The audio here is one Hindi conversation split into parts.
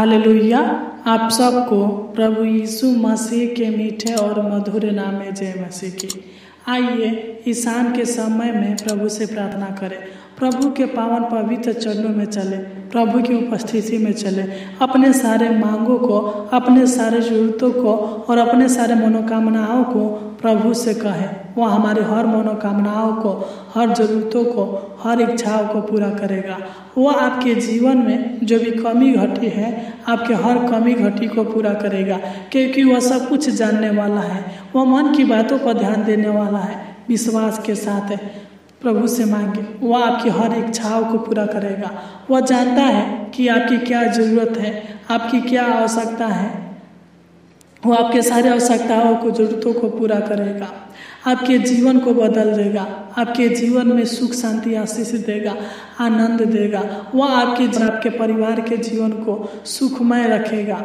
हालेलुया। आप सबको प्रभु यीशु मसीह के मीठे और मधुर नाम में जय मसीह की। आइए इस शाम के समय में प्रभु से प्रार्थना करें, प्रभु के पावन पवित्र चरणों में चले, प्रभु की उपस्थिति में चले, अपने सारे मांगों को, अपने सारे जरूरतों को और अपने सारे मनोकामनाओं को प्रभु से कहे। वह हमारे हर मनोकामनाओं को, हर जरूरतों को, हर इच्छाओं को पूरा करेगा। वह आपके जीवन में जो भी कमी घटी है, आपके हर कमी घटी को पूरा करेगा, क्योंकि वह सब कुछ जानने वाला है। वह मन की बातों पर ध्यान देने वाला है। विश्वास के साथ प्रभु से मांगे, वह आपकी हर इच्छाओं को पूरा करेगा। वह जानता है कि आपकी क्या ज़रूरत है, आपकी क्या आवश्यकता है। वो आपके सारे आवश्यकताओं को, जरूरतों को पूरा करेगा, आपके जीवन को बदल देगा, आपके जीवन में सुख शांति आशीष देगा, आनंद देगा। वह आपके परिवार के जीवन को सुखमय रखेगा।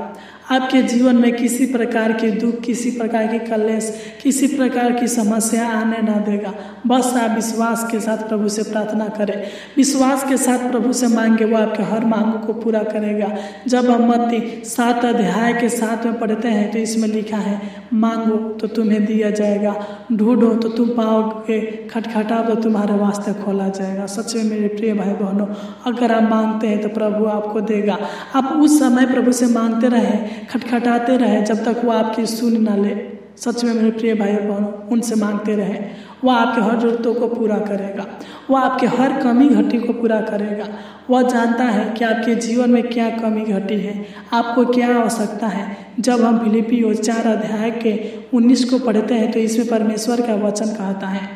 आपके जीवन में किसी प्रकार के दुख, किसी प्रकार की कलेश, किसी प्रकार की समस्या आने ना देगा। बस आप विश्वास के साथ प्रभु से प्रार्थना करें, विश्वास के साथ प्रभु से मांगे, वो आपके हर मांगों को पूरा करेगा। जब हम मत्ती 7 अध्याय के 7 में पढ़ते हैं तो इसमें लिखा है, मांगो तो तुम्हें दिया जाएगा, ढूंढो तो तुम पाओगे, खटखटाओ तो तुम्हारे वास्ते खोला जाएगा। सच में मेरे प्रिय भाई बहनों, अगर आप मांगते हैं तो प्रभु आपको देगा। आप उस समय प्रभु से मांगते रहे, खटखटाते रहे जब तक वो आपकी सुन ना ले। सच में मेरे प्रिय भाई बहनों, उनसे मांगते रहे, वह आपके हर जरूरतों को पूरा करेगा, वह आपके हर कमी घटी को पूरा करेगा। वह जानता है कि आपके जीवन में क्या कमी घटी है, आपको क्या आवश्यकता है। जब हम फिलिपियों 4 अध्याय के 19 को पढ़ते हैं तो इसमें परमेश्वर का वचन कहता है,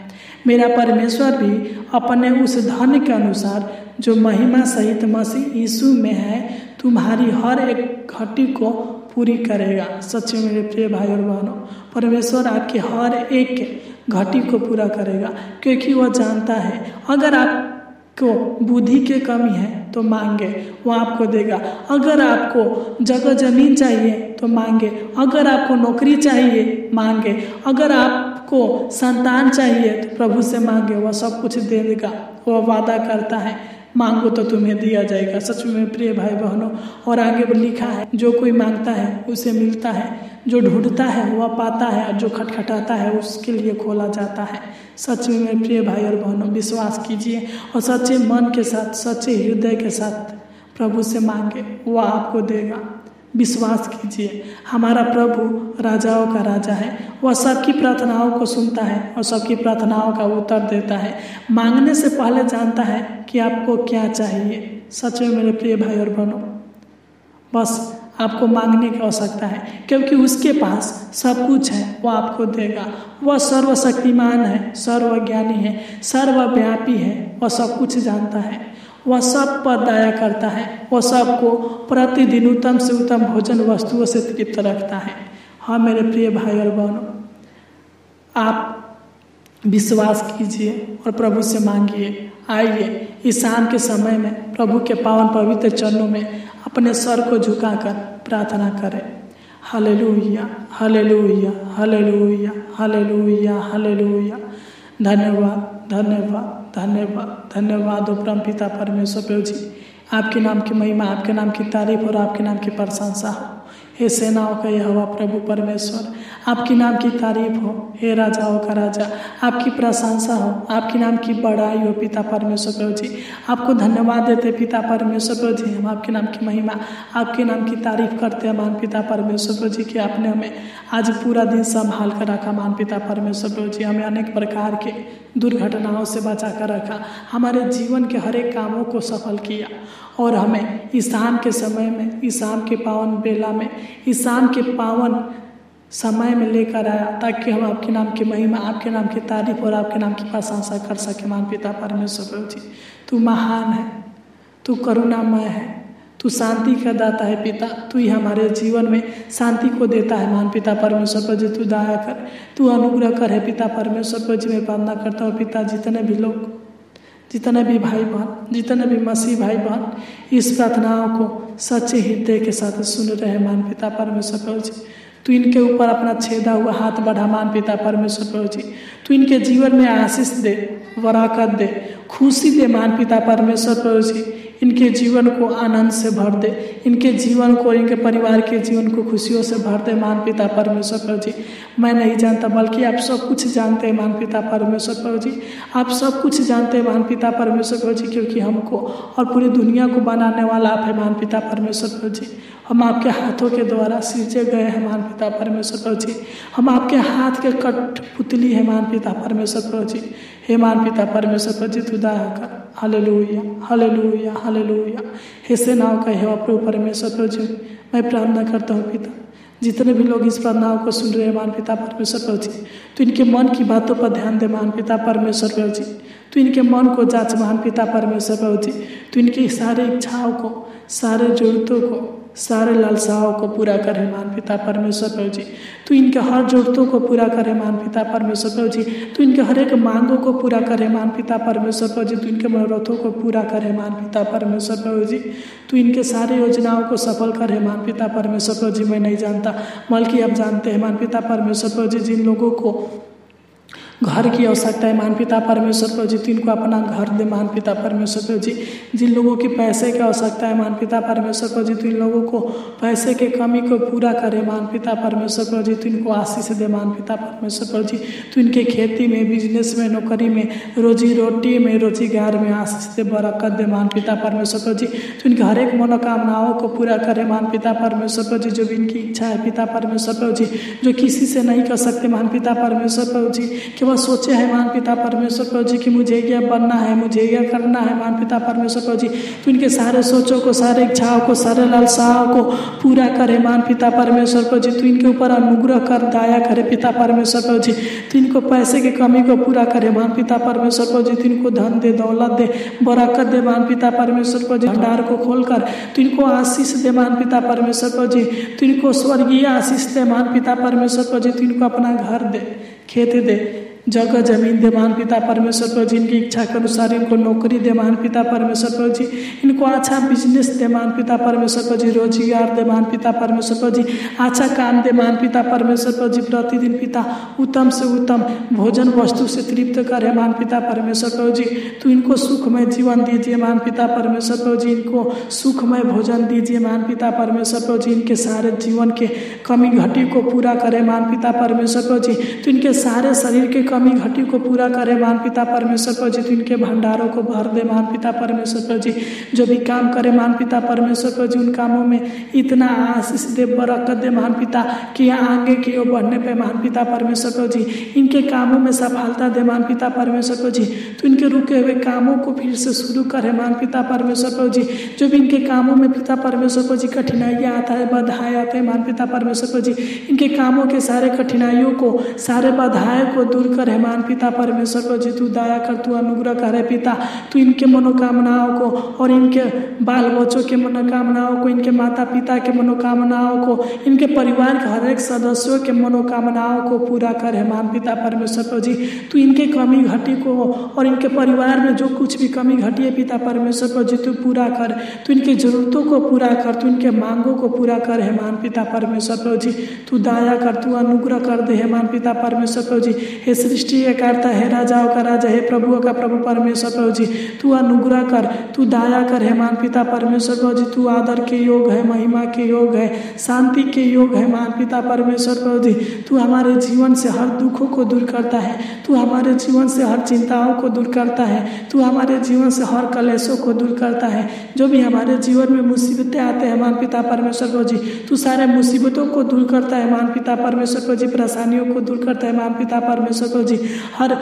मेरा परमेश्वर भी अपने उस धन के अनुसार जो महिमा सहित मसीह यीशु में है, तुम्हारी हर एक घटी को पूरी करेगा। सच में मेरे प्रिय भाई और बहनों, परमेश्वर आपकी हर एक घटी को पूरा करेगा, क्योंकि वह जानता है अगर आपको बुद्धि की कमी है तो मांगे, वो आपको देगा। अगर आपको जगह जमीन चाहिए तो मांगे, अगर आपको नौकरी चाहिए मांगे, अगर आपको संतान चाहिए तो प्रभु से मांगे, वह सब कुछ दे देगा। वह वादा करता है, मांगो तो तुम्हें दिया जाएगा। सच में प्रिय भाई बहनों, और आगे भी लिखा है, जो कोई मांगता है उसे मिलता है, जो ढूंढता है वह पाता है, और जो खटखटाता है उसके लिए खोला जाता है। सच में मेरे प्रिय भाई और बहनों, विश्वास कीजिए और सच्चे मन के साथ, सच्चे हृदय के साथ प्रभु से मांगे, वह आपको देगा। विश्वास कीजिए, हमारा प्रभु राजाओं का राजा है। वह सबकी प्रार्थनाओं को सुनता है और सबकी प्रार्थनाओं का उत्तर देता है। मांगने से पहले जानता है कि आपको क्या चाहिए। सच में मेरे प्रिय भाई और बहनों, बस आपको मांगने की आवश्यकता है, क्योंकि उसके पास सब कुछ है, वह आपको देगा। वह सर्वशक्तिमान है, सर्वज्ञानी है, सर्वव्यापी है, वह सब कुछ जानता है, वह सब पर दया करता है, वह सबको प्रतिदिन उत्तम से उत्तम भोजन वस्तुओं से तृप्त रखता है। हाँ मेरे प्रिय भाई और बहनों, आप विश्वास कीजिए और प्रभु से मांगिए। आइए इस शाम के समय में प्रभु के पावन पवित्र चरणों में अपने सर को झुकाकर प्रार्थना करें। Hallelujah, hallelujah, hallelujah, hallelujah, hallelujah. धन्यवाद, धन्यवाद, धन्यवाद, धन्यवाद ओ परम पिता परमेश्वर प्रभु जी। आपके नाम की महिमा, आपके नाम की तारीफ और आपके नाम की प्रशंसा हो। हे सेनाओं का यहोवा प्रभु परमेश्वर, आपकी नाम की तारीफ हो। हे राजाओं का राजा, आपकी प्रशंसा हो, आपके नाम की बड़ाई हो पिता परमेश्वर प्रभु जी। आपको धन्यवाद देते पिता परमेश्वर प्रभु जी। हम आपके नाम की महिमा, आपके नाम की तारीफ करते हैं मान पिता परमेश्वर प्रभु जी, कि आपने हमें आज पूरा दिन संभाल कर रखा मान पिता परमेश्वर प्रभु जी। हमें अनेक प्रकार के दुर्घटनाओं से बचा कर रखा, हमारे जीवन के हर एक कामों को सफल किया, और हमें इस शाम के समय में, इस शाम के पावन बेला में, इस शाम के पावन समय में लेकर आया, ताकि हम आपके नाम की महिमा, आपके नाम की तारीफ और आपके नाम की प्रशंसा कर सके मान पिता परमेश्वर प्रभु जी। तू महान है, तू करुणामय है, तू शांति का दाता है पिता। तू ही हमारे जीवन में शांति को देता है मान पिता परमेश्वर प्रभु जी। तू दया कर, तू अनुग्रह कर है पिता परमेश्वर प्रभु जी। मैं प्रार्थना करता हूँ पिता, जितने भी लोग, जितने भी भाई बहन, जितने भी मसीह भाई बहन इस प्रार्थनाओं को सच्चे हृदय के साथ सुन रहे हैं मान पिता परमेश्वर प्रभु जी, तू इनके ऊपर अपना छेदा हुआ हाथ बढ़ा मान पिता परमेश्वर प्रभु जी। तू इनके जीवन में आशीष दे, बरकत दे, खुशी दे मान पिता परमेश्वर प्रभु जी। इनके जीवन को आनंद से भर दे, इनके जीवन को, इनके परिवार के जीवन को खुशियों से भर दे महान पिता परमेश्वर प्रभु जी। मैं नहीं जानता बल्कि आप सब कुछ जानते हैं महान पिता परमेश्वर प्रभु जी, आप सब कुछ जानते हैं महान पिता परमेश्वर प्रभु जी, क्योंकि हमको और पूरी दुनिया को बनाने वाला आप है महान पिता परमेश्वर प्रभु जी। हम आपके हाथों के द्वारा सिरजे गए हैं महान पिता परमेश्वर प्रभु जी, हम आपके हाथ के कठपुतली है महान पिता परमेश्वर प्रभु जी। हे महान पिता परमेश्वर प्रभु जी, तू दया कर। Hallelujah hallelujah hallelujah. हे सेनाओं का हे प्रभु परमेश्वर प्रभु जी, मैं प्रार्थना करता हूँ पिता, जितने भी लोग इस प्रार्थनाओं को सुन रहे हैं महान पिता परमेश्वर प्रभु जी, तो इनके मन की बातों पर ध्यान दे महान पिता परमेश्वर प्रभु जी। तो इनके मन को जांच महान पिता परमेश्वर प्रभु जी। तो इनकी सारे इच्छाओं को, सारे जरूरतों को, सारे लालसाओं को पूरा करे महान पिता परमेश्वर प्रभु जी। तो इनके हर जरूरतों को पूरा करे महान पिता परमेश्वर प्रभु जी। तो इनके हर एक मांगों को पूरा करे महान पिता परमेश्वर प्रभु जी। तो इनके मनोरथों को पूरा करे महान पिता परमेश्वर प्रभु जी। तो इनके सारे योजनाओं को सफल करे महान पिता परमेश्वर प्रभु जी। मैं नहीं जानता बल्कि आप जानते हैं महान पिता परमेश्वर प्रभु जी। जिन लोगों को घर की आवश्यकता है महान पिता परमेश्वर प्रभु जी, तो इनको अपना घर दे महान पिता परमेश्वर प्रभु जी। जिन लोगों की पैसे की आवश्यकता है महान पिता परमेश्वर प्रभु जी, तो इन लोगों को पैसे के कमी को पूरा करे महान पिता परमेश्वर प्रभु जी। तो इनको आशीष दे महान पिता परमेश्वर प्रभु जी। तो इनके खेती में, बिजनेस में, नौकरी में, रोजी रोटी में, रोजगार में आशीष दे, बरकत दे महान पिता परमेश्वर प्रभु जी। तो इनके हर एक मनोकामनाओं को पूरा करे महान पिता परमेश्वर प्रभु जी। जो भी इनकी इच्छा है पिता परमेश्वर प्रभु जी, जो किसी से नहीं कर सकते महान पिता परमेश्वर प्रभु जी, वह सोचे है महान पिता परमेश्वर प्रभु जी कि मुझे यह बनना है, मुझे यह करना है महान पिता परमेश्वर प्रभु जी। तो इनके सारे सोचों को, सारे इच्छाओं को, सारे लालसाओं को पूरा करे महान पिता परमेश्वर प्रभु जी। तो इनके ऊपर अनुग्रह कर, दया करे पिता परमेश्वर प्रभु जी। तो इनको पैसे की कमी को पूरा करे महान पिता परमेश्वर प्रभु जी। तो इनको धन दे, दौलत दे, बरकत दे महान पिता परमेश्वर प्रभु जी। भंडार को खोलकर तो इनको आशीष दे महान पिता परमेश्वर प्रभु जी। तो इनको स्वर्गीय आशीष दे महान पिता परमेश्वर प्रभु जी। तो इनको अपना घर दे, खेत दे, जगह जमीन दे महान पिता परमेश्वर प्रभु जी। इनकी इच्छा के अनुसार इनको नौकरी दे महान पिता परमेश्वर प्रभु जी। इनको अच्छा बिजनेस दे महान पिता परमेश्वर प्रभु जी। रोजगार दे महान पिता परमेश्वर प्रभु जी। अच्छा काम दे महान पिता परमेश्वर प्रभु जी। प्रतिदिन पिता उत्तम से उत्तम भोजन वस्तु से तृप्त करे महान पिता परमेश्वर प्रभु जी। तो इनको सुखमय जीवन दीजिए महान पिता परमेश्वर प्रभु जी। इनको सुखमय भोजन दीजिए महान पिता परमेश्वर प्रभु जी। इनके सारे जीवन के कमी घटी को पूरा करे महान पिता परमेश्वर प्रभु जी। तो इनके सारे शरीर के कमी घटी को पूरा करे महान पिता परमेश्वर प्रभु जी। तो इनके भंडारों को भर दे महान पिता परमेश्वर प्रभु जी। जो भी काम करे महान पिता परमेश्वर प्रभु जी, उन कामों में इतना आशीष दे, बरकत दे महान पिता कि आगे की ओर बढ़ने पे महान पिता परमेश्वर प्रभु जी। इनके कामों में सफलता दे महान पिता परमेश्वर प्रभु जी। तो इनके रुके हुए कामों को फिर से शुरू करे महान पिता परमेश्वर प्रभु जी। जो भी इनके कामों में पिता परमेश्वर प्रभु जी कठिनाइयाँ आता है, बाधाएं आते हैं महान पिता परमेश्वर प्रभु जी, इनके कामों के सारे कठिनाइयों को, सारे बाधाएं को दूर करे महान पिता परमेश्वर प्रभु जी। तू दया कर, तू अनुग्रह करे पिता। तू इनके मनोकामनाओं को और इनके बाल बच्चों के मनोकामनाओं को, इनके माता पिता के मनोकामनाओं को, इनके परिवार के हर एक सदस्यों के मनोकामनाओं को पूरा करे महान पिता परमेश्वर प्रभु जी। तू इनके कमी घटी को और इनके परिवार में जो कुछ भी कमी घटी है पिता परमेश्वर प्रभु जी, तू पूरा कर। तू इनकी जरूरतों को पूरा कर, तू इनके मांगों को पूरा कर है महान पिता परमेश्वर प्रभु जी। तू दया कर, तू अनुग्रह कर दे है महान पिता परमेश्वर प्रभु जी। हे सृष्टि करता है, राजाओं का राजा है, प्रभुओं का प्रभु परमेश्वर प्रभु जी। तू अनुग्रह कर, तू दया कर है महान पिता परमेश्वर प्रभु जी। तू आदर के योग है, महिमा के योग है, शांति के योग है महान पिता परमेश्वर प्रभु जी। तू हमारे जीवन से हर दुखों को दूर करता है, तू हमारे जीवन से हर चिंताओं को दूर करता है, तू हमारे जीवन से हर कलेशों को दूर करता है। जो भी हमारे जीवन में मुसीबतें आते हैं महान पिता परमेश्वर प्रभु जी, तू सारे मुसीबतों को दूर करता है महान पिता परमेश्वर प्रभु जी। परेशानियों को दूर करता है महान पिता परमेश्वर प्रभु जी। हर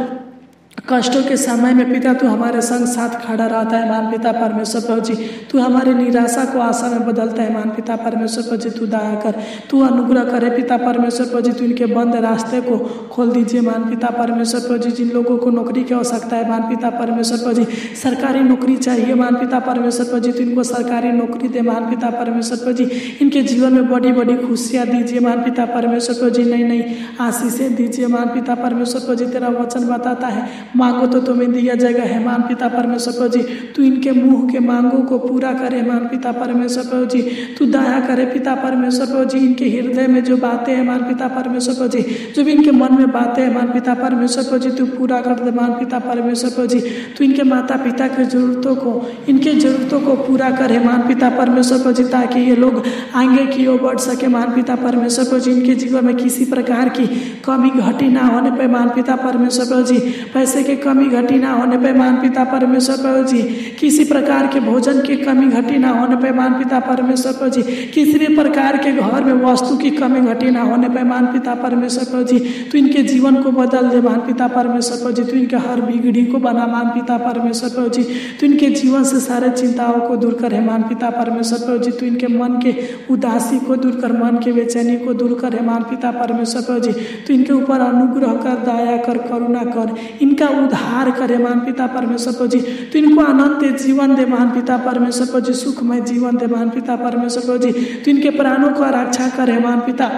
कष्टों के समय में पिता तू हमारे संग साथ खड़ा रहता है महान पिता परमेश्वर प्रभु जी। तू हमारी निराशा को आशा में बदलता है महान पिता परमेश्वर प्रभु जी। तू दया कर, तू अनुग्रह करे पिता परमेश्वर प्रभु जी। तू इनके बंद रास्ते को खोल दीजिए महान पिता परमेश्वर प्रभु जी। जिन लोगों को नौकरी की आवश्यकता है महान पिता परमेश्वर प्रभु जी, सरकारी नौकरी चाहिए महान पिता परमेश्वर प्रभु जी, तो इनको सरकारी नौकरी दे महान पिता परमेश्वर प्रभु जी। इनके जीवन में बड़ी बड़ी खुशियाँ दीजिए महान पिता परमेश्वर प्रभु जी। नई नई आशीषें दीजिए महान पिता परमेश्वर प्रभु जी। तेरा वचन बताता है मांगो तो तुम्हें दिया जाएगा हे महान पिता परमेश्वर प्रभु जी। तू इनके मुंह के मांगों को पूरा करे महान पिता परमेश्वर प्रभु जी। तू दया करे पिता परमेश्वर प्रभु जी। इनके हृदय में जो बातें हैं महान पिता परमेश्वर प्रभु जी, जो भी इनके मन में बातें हैं महान पिता परमेश्वर प्रभु जी, तू पूरा कर दे महान पिता परमेश्वर प्रभु जी। तू इनके माता पिता की जरूरतों को, इनके जरूरतों को पूरा करे महान पिता परमेश्वर प्रभु जी, ताकि ये लोग आगे की ओर बढ़ सके महान पिता परमेश्वर प्रभु जी। इनके जीवन में किसी प्रकार की कमी घटी ना होने पे महान पिता परमेश्वर प्रभु जी, पैसे की कमी घटी ना होने पे महान पिता परमेश्वर प्रभु जी, किसी प्रकार के भोजन की कमी घटी ना होने पे महान पिता परमेश्वर प्रभु जी, किसी भी प्रकार के घर में वस्तु की कमी घटी ना होने पे महान पिता परमेश्वर प्रभु जी। तू इनके जीवन को बदल दे महान पिता परमेश्वर प्रभु जी। तू इनके हर बिगड़ी को बना महान पिता परमेश्वर प्रभु जी। तू इनके जीवन से सारे चिंताओं को दूर करे महान पिता परमेश्वर प्रभु जी। तू इनके मन के उदासी को दूर कर, मन के बेचैनी को दूर करे महान पिता परमेश्वर प्रभु जी। तू इनके ऊपर अनुग्रह कर, दया कर, करुणा कर, इनका उद्धार करे महान पिता परमेश्वर प्रभु जी। तू इनको अनंत जीवन दे महान पिता परमेश्वर प्रभु जी, सुखमय जीवन दे महान पिता परमेश्वर प्रभु जी। तू इनके प्राणों को रक्षा करे महान पिता,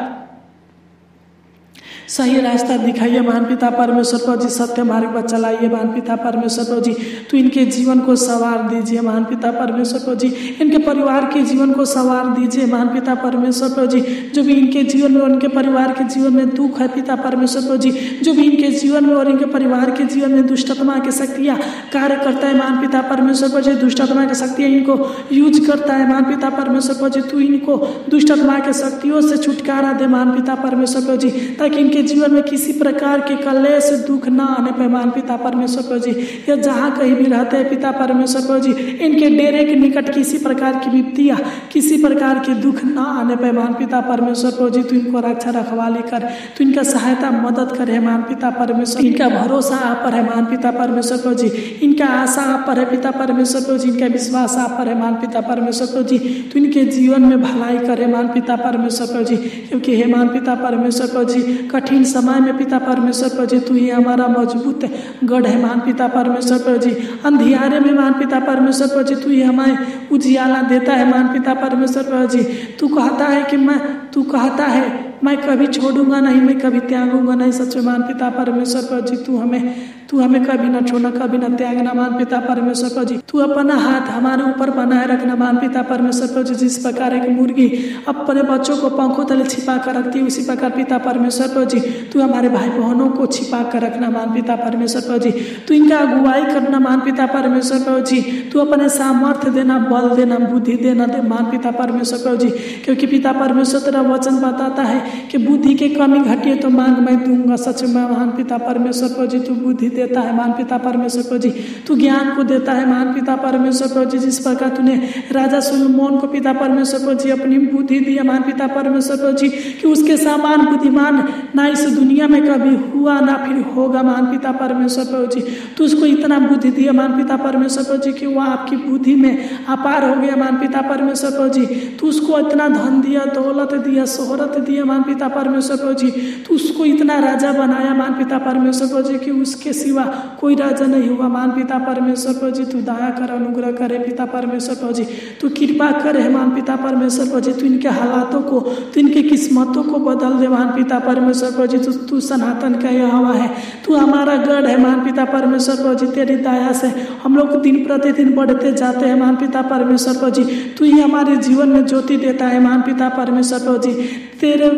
सही रास्ता दिखाइए महान पिता परमेश्वर प्रभु जी, सत्य मार्ग पर चलाइए महान पिता परमेश्वर प्रभु जी। तू इनके जीवन को संवार दीजिए महान पिता परमेश्वर प्रभु जी। इनके परिवार के जीवन को संवार दीजिए महान पिता परमेश्वर प्रभु जी। जो भी इनके जीवन में, उनके परिवार के जीवन में दुख है पिता परमेश्वर प्रभु जी, जो भी इनके जीवन में और इनके परिवार के जीवन में दुष्टात्मा की शक्तियाँ कार्य करता है महान पिता परमेश्वर प्रभु जी, दुष्टात्मा की शक्तियाँ इनको यूज करता है महान पिता परमेश्वर प्रभु जी। तू इनको दुष्टात्मा के शक्तियों से छुटकारा दे महान पिता परमेश्वर प्रभु जी, ताकि इनके जीवन में किसी प्रकार के कलेश दुख ना आने पे महान पिता परमेश्वर प्रभु जी। या जहाँ कहीं भी रहते हैं पिता परमेश्वर प्रभु जी, इनके डेरे के निकट किसी प्रकार की विपत्तियाँ, किसी प्रकार के दुख ना आने पे महान पिता परमेश्वर प्रभु जी। तू इनको रक्षा रखवाली कर, तू इनका सहायता मदद करे महान पिता परमेश्वर। इनका भरोसा आप पर है महान पिता परमेश्वर प्रभु जी, इनका आशा आप पर है पिता परमेश्वर प्रभु जी, इनका विश्वास आप पर है महान पिता परमेश्वर प्रभु जी। तू इनके जीवन में भलाई करे महान पिता परमेश्वर प्रभु जी, क्योंकि हे महान पिता परमेश्वर प्रभु जी, कठिन समय में पिता परमेश्वर प्रभु जी तू ही हमारा मजबूत गढ़ है महान पिता परमेश्वर प्रभु जी। अंधियारे में महान पिता परमेश्वर प्रभु जी तू ही हमें उजियाला देता है महान पिता परमेश्वर प्रभु जी। तू कहता है मैं कभी छोड़ूंगा नहीं, मैं कभी त्यागूंगा नहीं। सच में महान पिता परमेश्वर प्रभु जी, तू हमें कभी न छोड़ना, कभी न त्यागना महान पिता परमेश्वर प्रभु जी। तू अपना हाथ हमारे ऊपर बनाए रखना महान पिता परमेश्वर प्रभु जी। जिस प्रकार एक मुर्गी अपने बच्चों को पंखों तले छिपा कर रखती है, उसी प्रकार पिता परमेश्वर प्रभु जी तू हमारे भाई बहनों को छिपा कर रखना महान पिता परमेश्वर प्रभु जी। तू इनका अगुवाई करना महान पिता परमेश्वर प्रभु जी। तू अपने सामर्थ्य देना, बल देना, बुद्धि देना दे महान पिता परमेश्वर प्रभु जी, क्योंकि पिता परमेश्वर तेरा वचन बताता है कि बुद्धि की कमी घटी है तो मांग मैं दूंगा। सच में महान पिता परमेश्वर प्रभु जी तू बुद्धि देता है महान पिता परमेश्वर प्रभु जी, तू ज्ञान को देता है महान पिता परमेश्वर प्रभु जी। जिस प्रकार तूने राजा सुलेमान को पिता परमेश्वर प्रभु जी अपनी बुद्धि दिया महान पिता परमेश्वर प्रभु जी, कि उसके समान बुद्धिमान ना इस दुनिया में कभी हुआ ना फिर होगा महान पिता परमेश्वर प्रभु जी। तू उसको इतना बुद्धि दिया महान पिता परमेश्वर प्रभु जी कि वह आपकी बुद्धि में अपार हो गया महान पिता परमेश्वर प्रभु जी। तू उसको इतना धन दिया, दौलत दिया, शोहरत दिया महान पिता परमेश्वर प्रभु जी। तू उसको इतना राजा बनाया महान पिता परमेश्वर प्रभु जी कि उसके सिवा कोई राजा नहीं हुआ महान पिता परमेश्वर प्रभु जी। तू दया कर, अनुग्रह करे पिता परमेश्वर प्रभु जी, तू कृपा करे महान पिता परमेश्वर प्रभु जी। तू इनके हालातों को, तू इनकी किस्मतों को बदल दे महान पिता परमेश्वर प्रभु जी। तू सनातन का यहोवा है, तू हमारा गढ़ है महान पिता परमेश्वर प्रभु जी। तेरी दया से हम लोग दिन प्रतिदिन बढ़ते जाते हैं महान पिता परमेश्वर प्रभु जी। तू ही हमारे जीवन में ज्योति देता है महान पिता परमेश्वर प्रभु जी। तेरे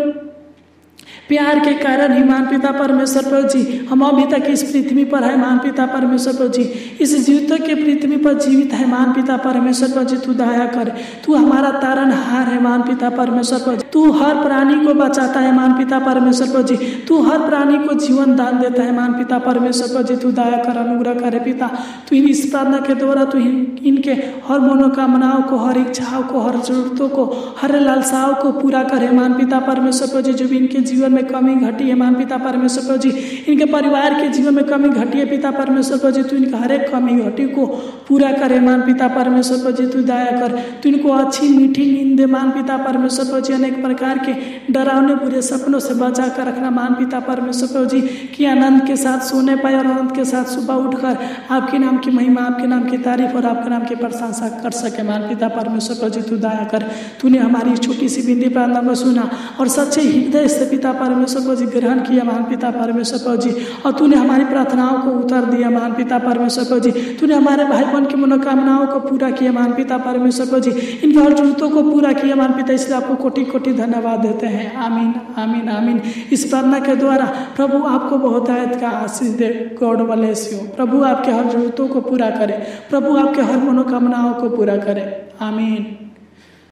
प्यार के कारण ही महान पिता परमेश्वर प्रभु जी हम अभी तक इस पृथ्वी पर है महान पिता परमेश्वर प्रभु जी। इस जीवितों के पृथ्वी पर जीवित है महान पिता परमेश्वर प्रभु जी। तू दया कर, तू हमारा तारनहार है महान पिता परमेश्वर प्रभु जी। तू हर प्राणी को बचाता है महान पिता परमेश्वर प्रभु जी। तू हर प्राणी को जीवन दान देता है महान पिता परमेश्वर प्रभु जी। तू दया कर, अनुग्रह करे पिता। तू इस प्रार्थना के द्वारा तू इनके हर मनोकामनाओं को, हर इच्छाओं को, हर जरूरतों को, हर लालसाओं को पूरा करे महान पिता परमेश्वर प्रभु जी। जो भी इनके जीवन में कमी घटी है महान पिता परमेश्वर प्रभु जी, इनके परिवार के जीवन में कमी घटी है पिता परमेश्वर प्रभु जी, तू इनका हर एक कमी घटी को पूरा करे महान पिता परमेश्वर प्रभु जी। तू दया कर, तू इनको अच्छी मीठी नींद दे महान पिता परमेश्वर प्रभु जी। अनेक प्रकार के डरावने बुरे सपनों से बचा कर रखना महान पिता परमेश्वर प्रभु जी, कि आनंद के साथ सोने पाए और आनंद के साथ सुबह उठकर आपके नाम की महिमा, आपके नाम की तारीफ और आपके नाम की प्रशंसा कर सके महान पिता परमेश्वर प्रभु जी। तू दया कर, तूने हमारी छोटी सी विनती प्रार्थना को सुना और सच्चे हृदय से पिता परमेश्वर प्रभु जी ग्रहण किया महान पिता परमेश्वर प्रभु जी, और तूने हमारी प्रार्थनाओं को उत्तर दिया महान पिता परमेश्वर प्रभु जी। तूने हमारे भाई बहन की मनोकामनाओं को पूरा किया महान पिता परमेश्वर प्रभु जी, इनकी हर जरूरतों को पूरा किया महान पिता, इसलिए आपको कोटि कोटि धन्यवाद देते हैं। आमीन आमीन आमीन। इस प्रार्थना के द्वारा प्रभु आपको बहुत आयत का आशीष दे। God bless you. प्रभु आपके हर जरूरतों को पूरा करे, प्रभु आपके हर मनोकामनाओं को पूरा करे। आमीन।